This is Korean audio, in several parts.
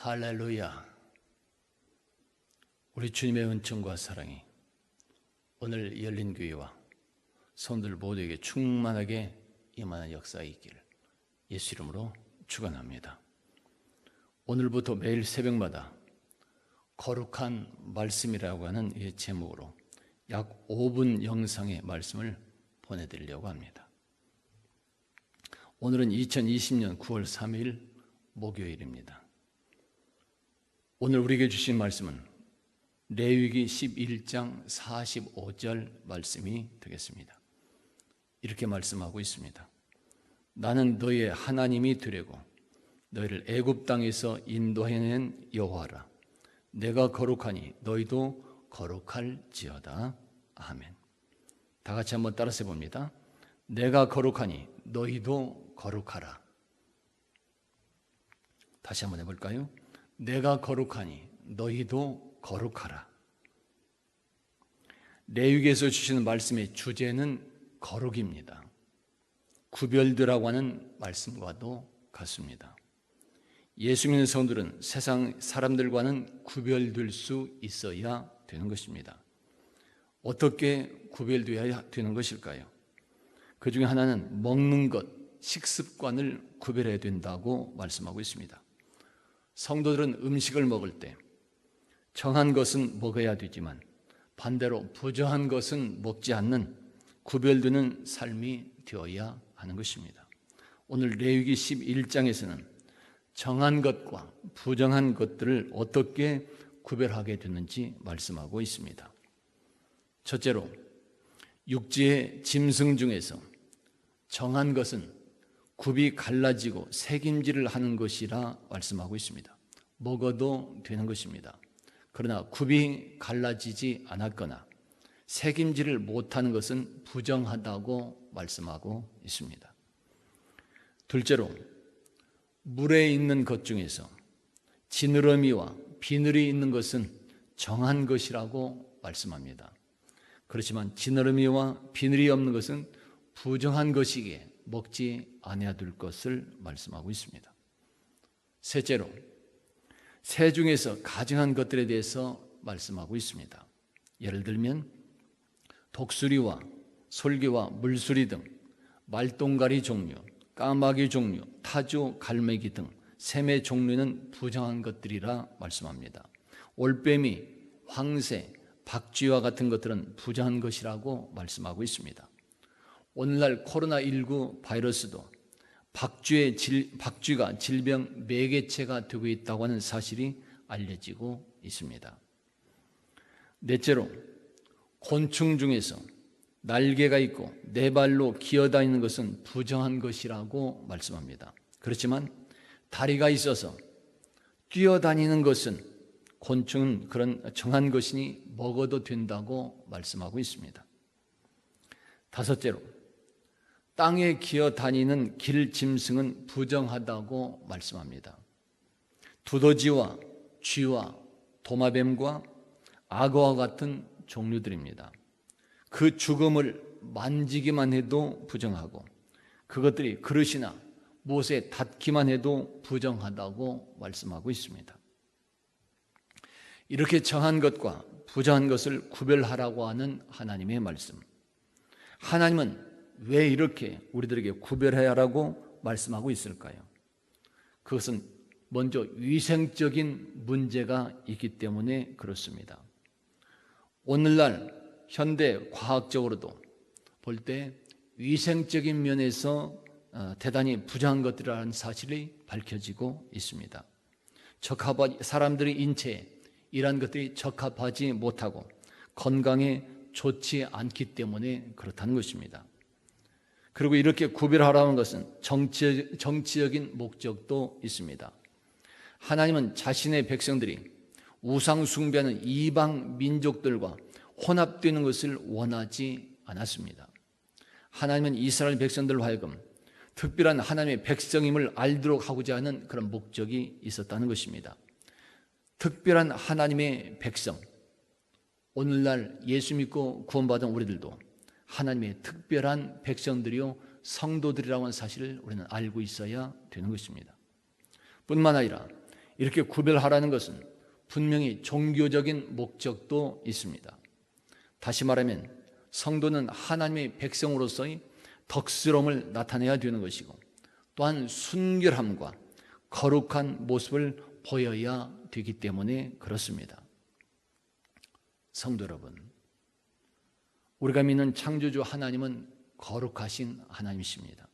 할렐루야. 우리 주님의 은총과 사랑이 오늘 열린 교회와 성도들 모두에게 충만하게 임하는 역사가 있기를 예수 이름으로 축원합니다. 오늘부터 매일 새벽마다 거룩한 말씀이라고 하는 이 제목으로 약 5분 영상의 말씀을 보내드리려고 합니다. 오늘은 2020년 9월 3일 목요일입니다. 오늘 우리에게 주신 말씀은 레위기 11장 45절 말씀이 되겠습니다. 이렇게 말씀하고 있습니다. 나는 너희의 하나님이 되려고 너희를 애굽 땅에서 인도해낸 여호와라. 내가 거룩하니 너희도 거룩할지어다. 아멘. 다 같이 한번 따라서 봅니다. 내가 거룩하니 너희도 거룩하라. 다시 한번 해볼까요? 내가 거룩하니 너희도 거룩하라. 레위기에서 주시는 말씀의 주제는 거룩입니다. 구별되라고 하는 말씀과도 같습니다. 예수 믿는 성도들은 세상 사람들과는 구별될 수 있어야 되는 것입니다. 어떻게 구별되어야 되는 것일까요? 그 중에 하나는 먹는 것, 식습관을 구별해야 된다고 말씀하고 있습니다. 성도들은 음식을 먹을 때 정한 것은 먹어야 되지만 반대로 부정한 것은 먹지 않는 구별되는 삶이 되어야 하는 것입니다. 오늘 레위기 11장에서는 정한 것과 부정한 것들을 어떻게 구별하게 되는지 말씀하고 있습니다. 첫째로 육지의 짐승 중에서 정한 것은 굽이 갈라지고 새김질을 하는 것이라 말씀하고 있습니다. 먹어도 되는 것입니다. 그러나 굽이 갈라지지 않았거나 새김질을 못하는 것은 부정하다고 말씀하고 있습니다. 둘째로 물에 있는 것 중에서 지느러미와 비늘이 있는 것은 정한 것이라고 말씀합니다. 그렇지만 지느러미와 비늘이 없는 것은 부정한 것이기에 먹지 아니해야 될 것을 말씀하고 있습니다. 셋째로 새 중에서 가증한 것들에 대해서 말씀하고 있습니다. 예를 들면 독수리와 솔개와 물수리 등 말똥가리 종류, 까마귀 종류, 타조, 갈매기 등 샘의 종류는 부정한 것들이라 말씀합니다. 올빼미, 황새, 박쥐와 같은 것들은 부정한 것이라고 말씀하고 있습니다. 오늘날 코로나19 바이러스도 박쥐가 질병 매개체가 되고 있다고 하는 사실이 알려지고 있습니다. 넷째로 곤충 중에서 날개가 있고 네 발로 기어다니는 것은 부정한 것이라고 말씀합니다. 그렇지만 다리가 있어서 뛰어다니는 것은 곤충은 그런 정한 것이니 먹어도 된다고 말씀하고 있습니다. 다섯째로 땅에 기어다니는 길 짐승은 부정하다고 말씀합니다. 두더지와 쥐와 도마뱀과 악어와 같은 종류들입니다. 그 죽음을 만지기만 해도 부정하고 그것들이 그릇이나 못에 닿기만 해도 부정하다고 말씀하고 있습니다. 이렇게 정한 것과 부정한 것을 구별하라고 하는 하나님의 말씀. 하나님은 왜 이렇게 우리들에게 구별해야 하라고 말씀하고 있을까요? 그것은 먼저 위생적인 문제가 있기 때문에 그렇습니다. 오늘날 현대 과학적으로도 볼 때 위생적인 면에서 대단히 부정한 것들이라는 사실이 밝혀지고 있습니다. 사람들의 인체에 이러한 것들이 적합하지 못하고 건강에 좋지 않기 때문에 그렇다는 것입니다. 그리고 이렇게 구별하라는 것은 정치적인 목적도 있습니다. 하나님은 자신의 백성들이 우상 숭배하는 이방 민족들과 혼합되는 것을 원하지 않았습니다. 하나님은 이스라엘 백성들로 하여금 특별한 하나님의 백성임을 알도록 하고자 하는 그런 목적이 있었다는 것입니다. 특별한 하나님의 백성, 오늘날 예수 믿고 구원받은 우리들도 하나님의 특별한 백성들이요 성도들이라고 하는 사실을 우리는 알고 있어야 되는 것입니다. 뿐만 아니라 이렇게 구별하라는 것은 분명히 종교적인 목적도 있습니다. 다시 말하면 성도는 하나님의 백성으로서의 덕스러움을 나타내야 되는 것이고, 또한 순결함과 거룩한 모습을 보여야 되기 때문에 그렇습니다. 성도 여러분, 우리가 믿는 창조주 하나님은 거룩하신 하나님이십니다.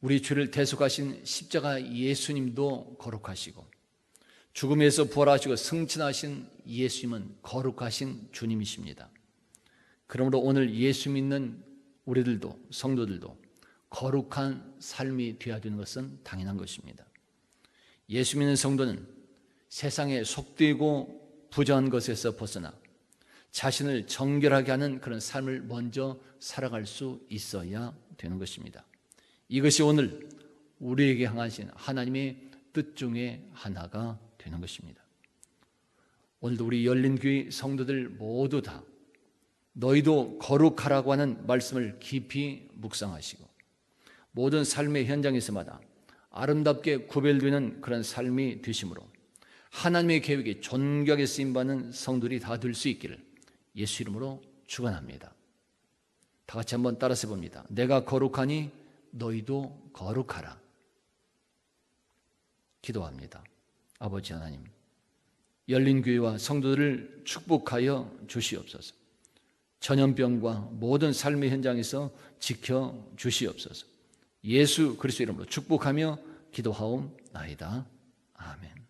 우리 죄를 대속하신 십자가 예수님도 거룩하시고, 죽음에서 부활하시고 승천하신 예수님은 거룩하신 주님이십니다. 그러므로 오늘 예수 믿는 우리들도, 성도들도 거룩한 삶이 되어야 되는 것은 당연한 것입니다. 예수 믿는 성도는 세상에 속되고 부정한 것에서 벗어나 자신을 정결하게 하는 그런 삶을 먼저 살아갈 수 있어야 되는 것입니다. 이것이 오늘 우리에게 향하신 하나님의 뜻 중에 하나가 되는 것입니다. 오늘도 우리 열린교회 성도들 모두 다 너희도 거룩하라고 하는 말씀을 깊이 묵상하시고, 모든 삶의 현장에서마다 아름답게 구별되는 그런 삶이 되심으로 하나님의 계획에 존귀하게 쓰임받는 성도들이 다 될 수 있기를 예수 이름으로 축원합니다. 다 같이 한번 따라서 봅니다. 내가 거룩하니 너희도 거룩하라. 기도합니다. 아버지 하나님, 열린교회와 성도들을 축복하여 주시옵소서. 전염병과 모든 삶의 현장에서 지켜 주시옵소서. 예수 그리스도 이름으로 축복하며 기도하옵나이다. 아멘.